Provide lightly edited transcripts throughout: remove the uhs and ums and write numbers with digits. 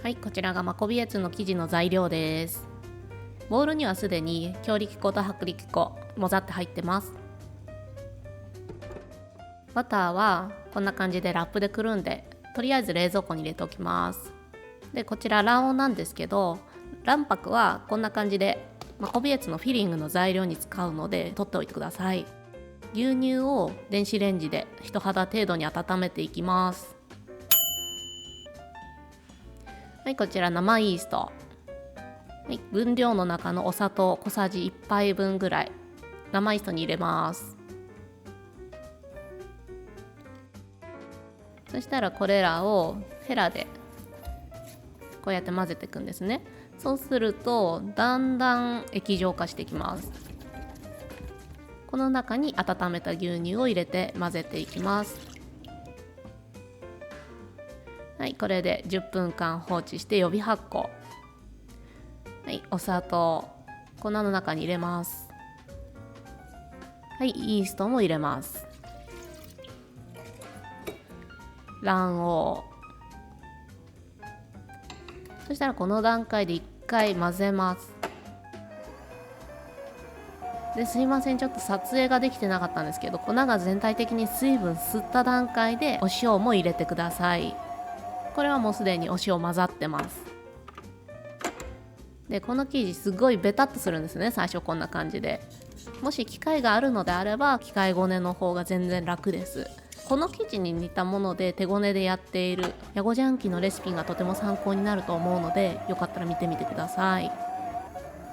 はい、こちらがマコビエツの生地の材料です。ボウルにはすでに強力粉と薄力粉混ざって入ってます。バターはこんな感じでラップでくるんで、とりあえず冷蔵庫に入れておきます。でこちら卵黄なんですけど、卵白はこんな感じでマコビエツのフィリングの材料に使うので取っておいてください。牛乳を電子レンジで人肌程度に温めていきます。はい、こちら生イースト、はい、分量の中のお砂糖小さじ1杯分ぐらい生イーストに入れます。そしたらこれらをヘラでこうやって混ぜていくんですね。そうするとだんだん液状化していきます。この中に温めた牛乳を入れて混ぜていきます。はい、これで10分間放置して予備発酵。はい、お砂糖粉の中に入れます。はい、イーストも入れます。卵黄、そしたらこの段階で1回混ぜます。ですいません、ちょっと撮影ができてなかったんですけど、粉が全体的に水分吸った段階でお塩も入れてください。これはもうすでにお塩混ざってます。でこの生地すごいベタっとするんですね、最初こんな感じで。もし機械があるのであれば機械ごねの方が全然楽です。この生地に似たもので手ごねでやっているヤゴジャンキのレシピがとても参考になると思うので、よかったら見てみてください。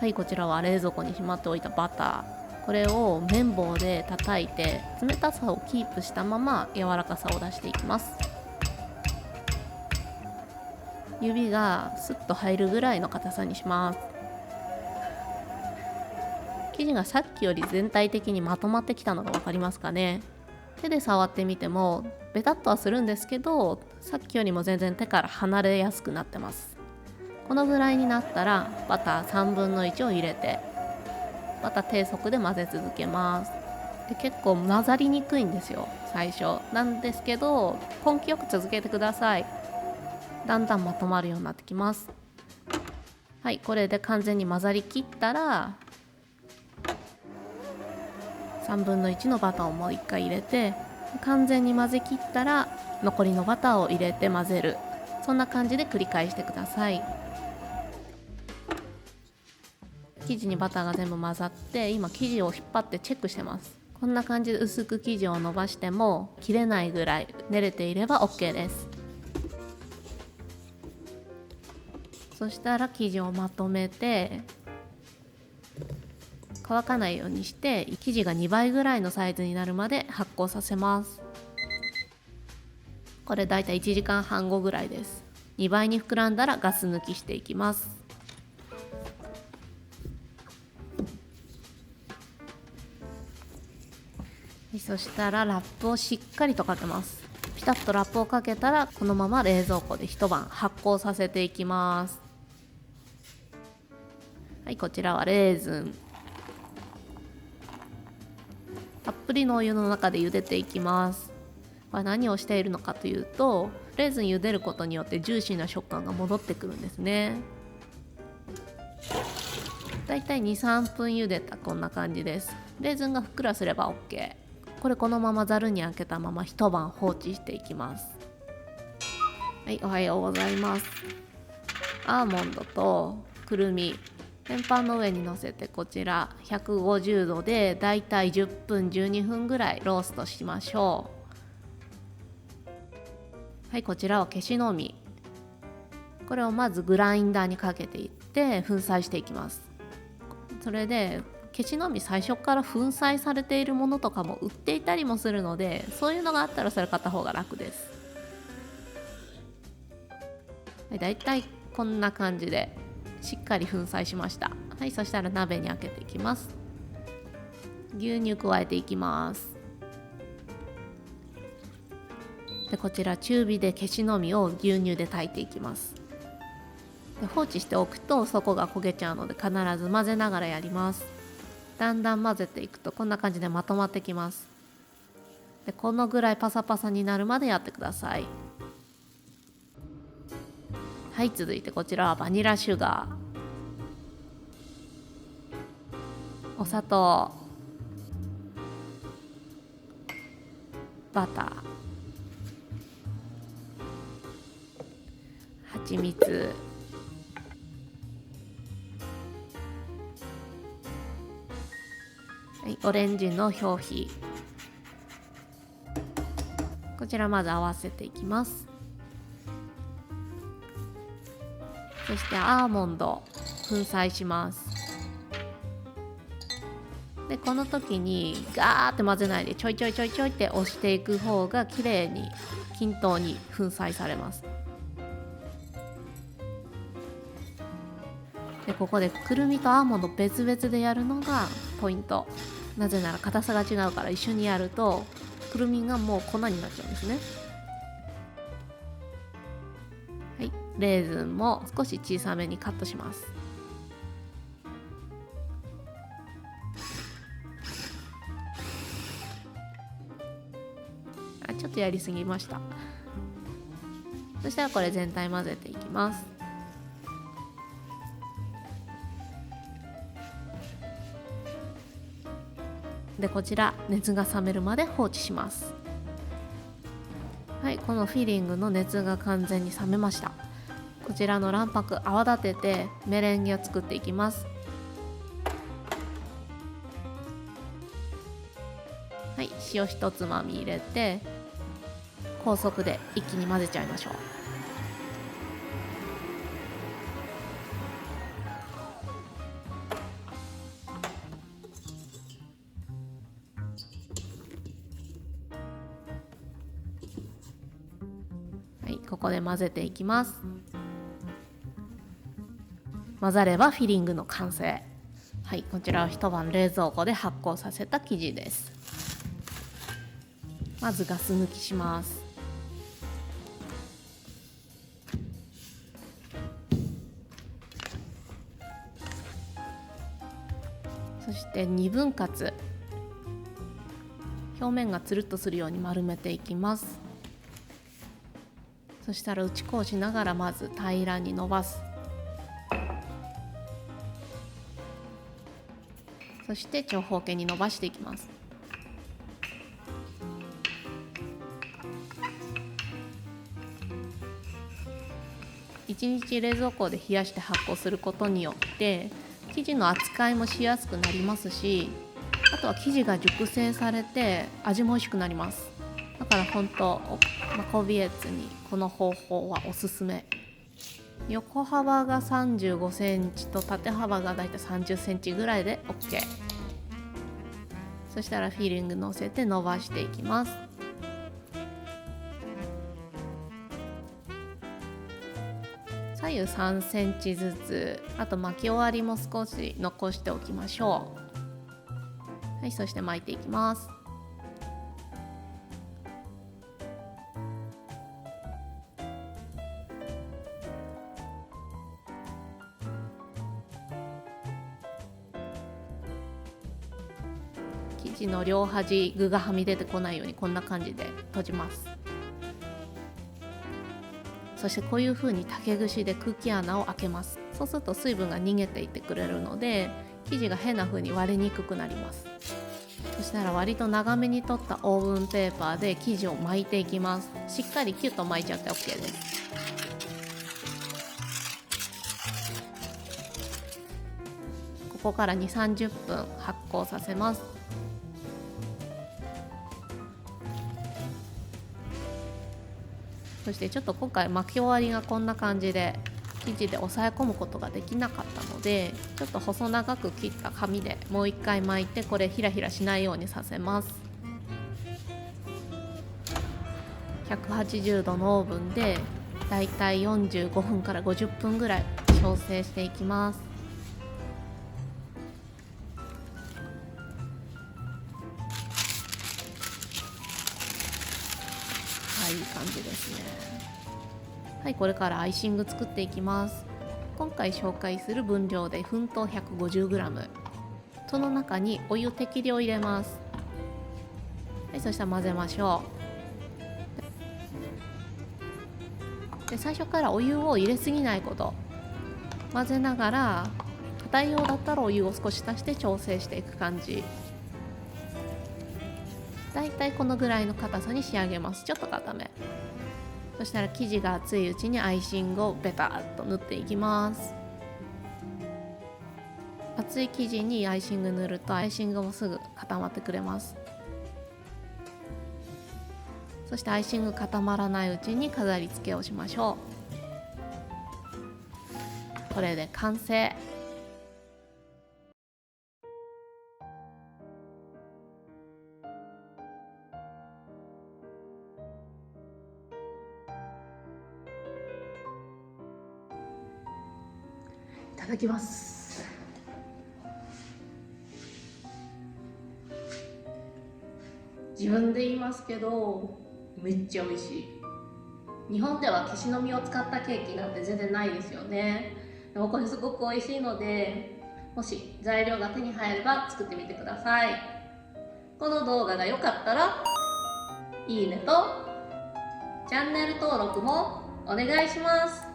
はい、こちらは冷蔵庫にしまっておいたバター、これを綿棒で叩いて冷たさをキープしたまま柔らかさを出していきます。指がスッと入るぐらいの硬さにします。生地がさっきより全体的にまとまってきたのが分かりますかね。手で触ってみてもベタっとはするんですけど、さっきよりも全然手から離れやすくなってます。このぐらいになったらバター3分の1を入れて、また低速で混ぜ続けます。で結構混ざりにくいんですよ最初なんですけど、根気よく続けてください。だんだんまとまるようになってきます。はい、これで完全に混ざりきったら3分の1のバターをもう1回入れて、完全に混ぜきったら残りのバターを入れて混ぜる。そんな感じで繰り返してください。生地にバターが全部混ざって、今生地を引っ張ってチェックしてます。こんな感じで薄く生地を伸ばしても切れないぐらい練れていれば OK です。そしたら生地をまとめて乾かないようにして生地が2倍ぐらいのサイズになるまで発酵させます。これだいたい1時間半後ぐらいです。2倍に膨らんだらガス抜きしていきます。そしたらラップをしっかりとかけます。ピタッとラップをかけたらこのまま冷蔵庫で一晩発酵させていきます。はい、こちらはレーズン、たっぷりのお湯の中で茹でていきます。これ何をしているのかというと、レーズン茹でることによってジューシーな食感が戻ってくるんですね。だいたい 2,3 分茹でたこんな感じです。レーズンがふっくらすれば OK。 これこのままざるにあけたまま一晩放置していきます。はい、おはようございます。アーモンドとくるみ天板の上に乗せて、こちら150度でだいたい10分12分ぐらいローストしましょう。はい、こちらはケシの実、これをまずグラインダーにかけていって粉砕していきます。それでケシの実最初から粉砕されているものとかも売っていたりもするので、そういうのがあったらそれ買った方が楽です。はい、だいたいこんな感じでしっかり粉砕しました。はい、そしたら鍋にあけていきます。牛乳加えていきます。でこちら中火でケシの実を牛乳で炊いていきます。で放置しておくと底が焦げちゃうので必ず混ぜながらやります。だんだん混ぜていくとこんな感じでまとまってきます。でこのぐらいパサパサになるまでやってください。はい、続いてこちらはバニラシュガー、お砂糖、バター、蜂蜜、はい、オレンジの表皮、こちらまず合わせていきます。そしてアーモンド粉砕します。でこの時にガーって混ぜないでちょいちょいちょいちょいって押していく方が綺麗に均等に粉砕されます。でここでくるみとアーモンド別々でやるのがポイント。なぜなら硬さが違うから一緒にやるとくるみがもう粉になっちゃうんですね。はい、レーズンも少し小さめにカットします。ちょっとやりすぎました。そしたらこれ全体混ぜていきます。でこちら熱が冷めるまで放置します。はい、このフィリングの熱が完全に冷めました。こちらの卵白泡立ててメレンゲを作っていきます。はい、塩一つまみ入れて高速で一気に混ぜちゃいましょう。はい、ここで混ぜていきます。混ざればフィリングの完成。はい、こちらは一晩冷蔵庫で発酵させた生地です。まずガス抜きします。そして2分割、表面がつるっとするように丸めていきます。そしたら打ち粉しながらまず平らに伸ばす。そして長方形に伸ばしていきます。1日冷蔵庫で冷やして発酵することによって生地の扱いもしやすくなりますし、あとは生地が熟成されて味も美味しくなります。だから本当マコビエツにこの方法はおすすめ。横幅が35センチと縦幅がだいたい30センチぐらいで OK。 そしたらフィリングのせて伸ばしていきます。左右3センチずつ、あと巻き終わりも少し残しておきましょう。はい、そして巻いていきます。生地の両端具がはみ出てこないようにこんな感じで閉じます。そしてこういう風に竹串で空気穴を開けます。そうすると水分が逃げていってくれるので生地が変な風に割れにくくなります。そしたら割と長めに取ったオーブンペーパーで生地を巻いていきます。しっかりキュッと巻いちゃって OK です。ここから2、30分発酵させます。そしてちょっと今回巻き終わりがこんな感じで生地で押さえ込むことができなかったので、ちょっと細長く切った紙でもう一回巻いて、これヒラヒラしないようにさせます。180度のオーブンでだいたい45分から50分ぐらい調整していきます。いい感じですね。はい、これからアイシング作っていきます。今回紹介する分量で粉糖 150g、 その中にお湯適量入れます。はい、そしたら混ぜましょう。で最初からお湯を入れすぎないこと、混ぜながら硬いようだったらお湯を少し足して調整していく感じ。だいたいこのぐらいの硬さに仕上げます。ちょっと硬め。そしたら生地が熱いうちにアイシングをベタッと塗っていきます。熱い生地にアイシング塗るとアイシングもすぐ固まってくれます。そしてアイシング固まらないうちに飾り付けをしましょう。これで完成。いただきます。自分で言いますけどめっちゃ美味しい。日本ではケシの実を使ったケーキなんて全然ないですよね。でもこれすごく美味しいので、もし材料が手に入れば作ってみてください。この動画が良かったらいいねとチャンネル登録もお願いします。